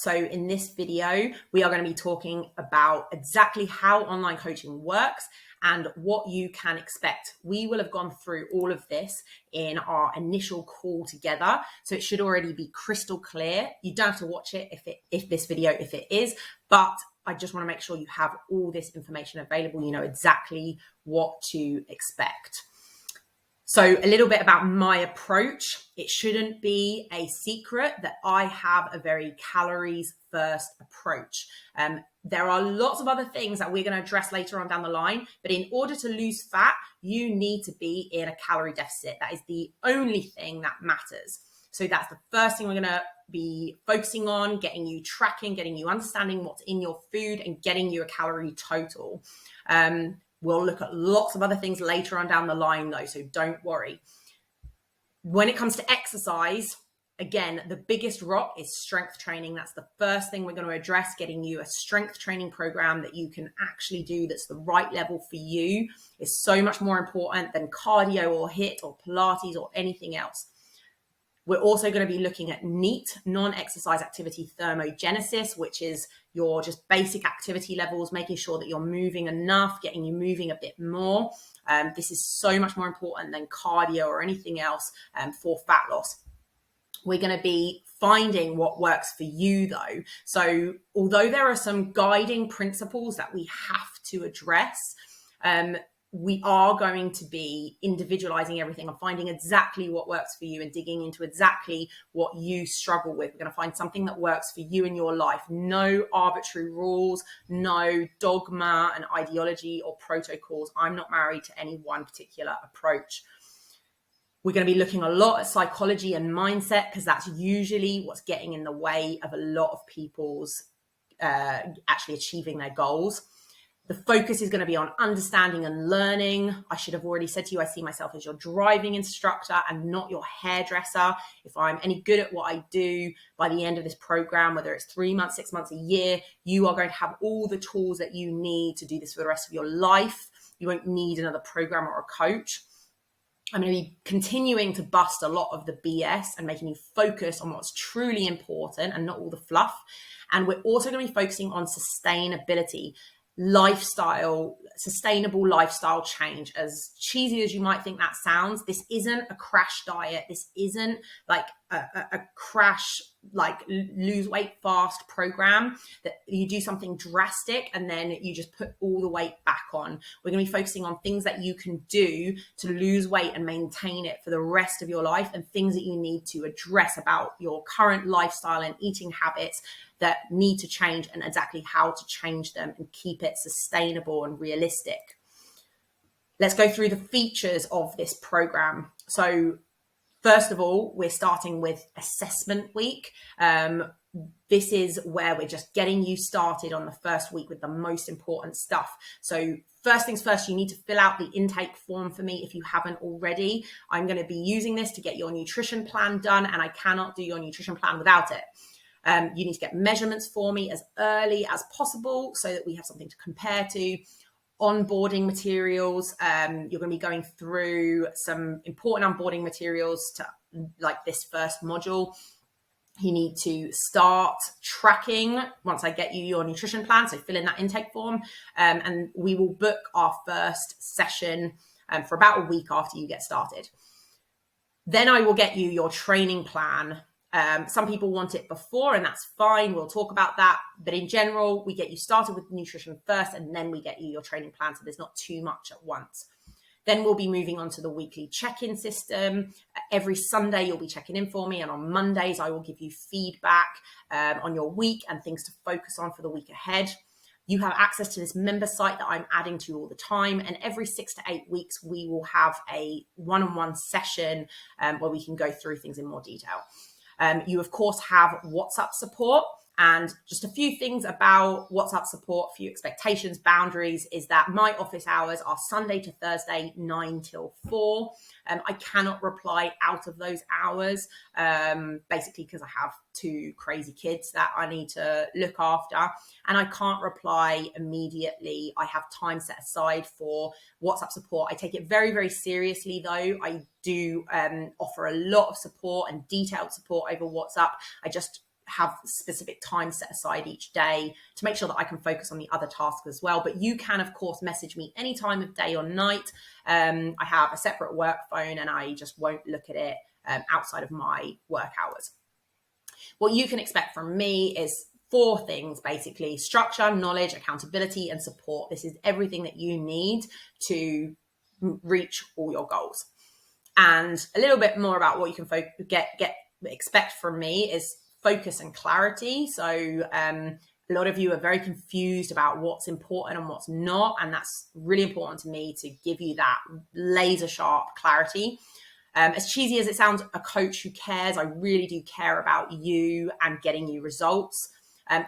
So in this video, we are going to be talking about exactly how online coaching works and what you can expect. We will have gone through all of this in our initial call together, so it should already be crystal clear. You don't have to watch it if this video it is, but I just want to make sure you have all this information available. You know exactly what to expect. So a little bit about my approach. It shouldn't be a secret that I have a very calories first approach. There are lots of other things that we're going to address later on down the line, but in order to lose fat, you need to be in a calorie deficit. That is the only thing that matters. So that's the first thing we're going to be focusing on, getting you tracking, getting you understanding what's in your food and getting you a calorie total. We'll look at lots of other things later on down the line though, so don't worry. When it comes to exercise, again, the biggest rock is strength training. That's the first thing we're going to address, getting you a strength training program that you can actually do that's the right level for you is so much more important than cardio or HIIT or Pilates or anything else. We're also going to be looking at NEAT, non-exercise activity thermogenesis, which is your just basic activity levels, making sure that you're moving enough, getting you moving a bit more. This is so much more important than cardio or anything else for fat loss. We're going to be finding what works for you though. So although there are some guiding principles that we have to address, we are going to be individualizing everything and finding exactly what works for you and digging into exactly what you struggle with. We're going to find something that works for you in your life. No arbitrary rules, no dogma and ideology or protocols. I'm not married to any one particular approach. We're going to be looking a lot at psychology and mindset because that's usually what's getting in the way of a lot of people's actually achieving their goals. The focus is going to be on understanding and learning. I should have already said to you, I see myself as your driving instructor and not your hairdresser. If I'm any good at what I do by the end of this program, whether it's 3 months, 6 months, a year, you are going to have all the tools that you need to do this for the rest of your life. You won't need another program or a coach. I'm going to be continuing to bust a lot of the BS and making you focus on what's truly important and not all the fluff. And we're also going to be focusing on sustainability. Sustainable lifestyle change. As cheesy as you might think that sounds, this isn't a crash diet. This isn't like a crash, like lose weight fast program that you do something drastic and then you just put all the weight back on. We're going to be focusing on things that you can do to lose weight and maintain it for the rest of your life and things that you need to address about your current lifestyle and eating habits that need to change and exactly how to change them and keep it sustainable and realistic. Let's go through the features of this program. So first of all, we're starting with assessment week. This is where we're just getting you started on the first week with the most important stuff. So first things first, you need to fill out the intake form for me if you haven't already. I'm going to be using this to get your nutrition plan done, and I cannot do your nutrition plan without it. You need to get measurements for me as early as possible so that we have something to compare to. Onboarding materials. You're going to be going through some important onboarding materials to like this first module. You need to start tracking once I get you your nutrition plan. So fill in that intake form and we will book our first session for about a week after you get started. Then I will get you your training plan. Some people want it before, and that's fine. We'll talk about that. But in general, we get you started with nutrition first, and then we get you your training plan. So there's not too much at once. Then we'll be moving on to the weekly check-in system. Every Sunday, you'll be checking in for me. And on Mondays, I will give you feedback on your week and things to focus on for the week ahead. You have access to this member site that I'm adding to all the time. And every 6 to 8 weeks, we will have a one-on-one session where we can go through things in more detail. You, of course, have WhatsApp support. And just a few things about WhatsApp support, a few expectations, boundaries, is that my office hours are Sunday to Thursday, 9 till 4. I cannot reply out of those hours, basically because I have 2 crazy kids that I need to look after. And I can't reply immediately. I have time set aside for WhatsApp support. I take it very, very seriously, though. I do offer a lot of support and detailed support over WhatsApp. I just have specific time set aside each day to make sure that I can focus on the other tasks as well. But you can, of course, message me any time of day or night. I have a separate work phone and I just won't look at it outside of my work hours. What you can expect from me is 4 things, basically: structure, knowledge, accountability, and support. This is everything that you need to reach all your goals. And a little bit more about what you can expect from me is focus and clarity. So a lot of you are very confused about what's important and what's not, and that's really important to me to give you that laser sharp clarity. As cheesy as it sounds, a coach who cares, I really do care about you and getting you results.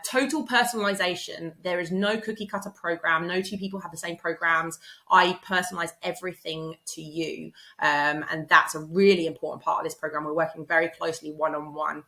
Total personalization. There is no cookie cutter program. No 2 people have the same programs. I personalize everything to you. And that's a really important part of this program. We're working very closely one-on-one.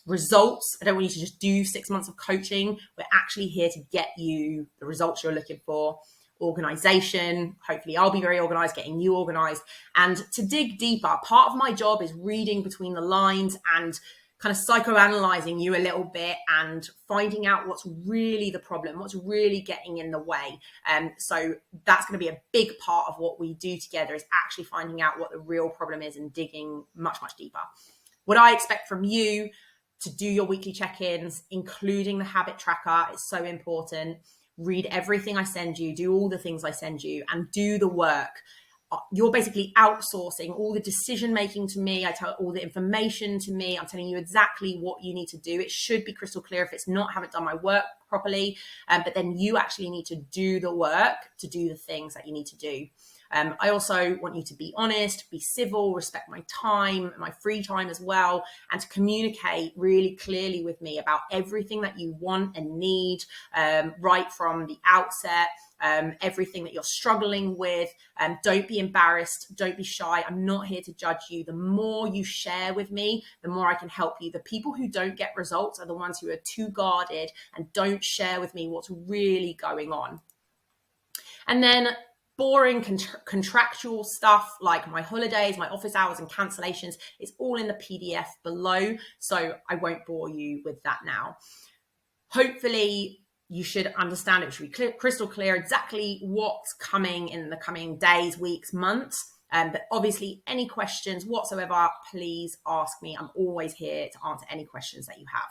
Results. I don't want you to just do 6 months of coaching. We're actually here to get you the results you're looking for. Organization. Hopefully I'll be very organized, getting you organized. And to dig deeper, part of my job is reading between the lines and kind of psychoanalyzing you a little bit and finding out what's really the problem, what's really getting in the way. So that's going to be a big part of what we do together, is actually finding out what the real problem is and digging much, much deeper. What I expect from you: to do your weekly check-ins, including the habit tracker. It's so important. Read everything I send you, do all the things I send you, and do the work. You're basically outsourcing all the decision making to me. I tell all the information to me. I'm telling you exactly what you need to do. It should be crystal clear. If it's not, I haven't done my work properly. But then you actually need to do the work to do the things that you need to do. I also want you to be honest, be civil, respect my time, my free time as well, and to communicate really clearly with me about everything that you want and need right from the outset. Everything that you're struggling with. Don't be embarrassed. Don't be shy. I'm not here to judge you. The more you share with me, the more I can help you. The people who don't get results are the ones who are too guarded and don't share with me what's really going on. And then boring contractual stuff like my holidays, my office hours and cancellations, it's all in the PDF below. So I won't bore you with that now. Hopefully you should understand, it should be crystal clear exactly what's coming in the coming days, weeks, months. But obviously any questions whatsoever, please ask me. I'm always here to answer any questions that you have.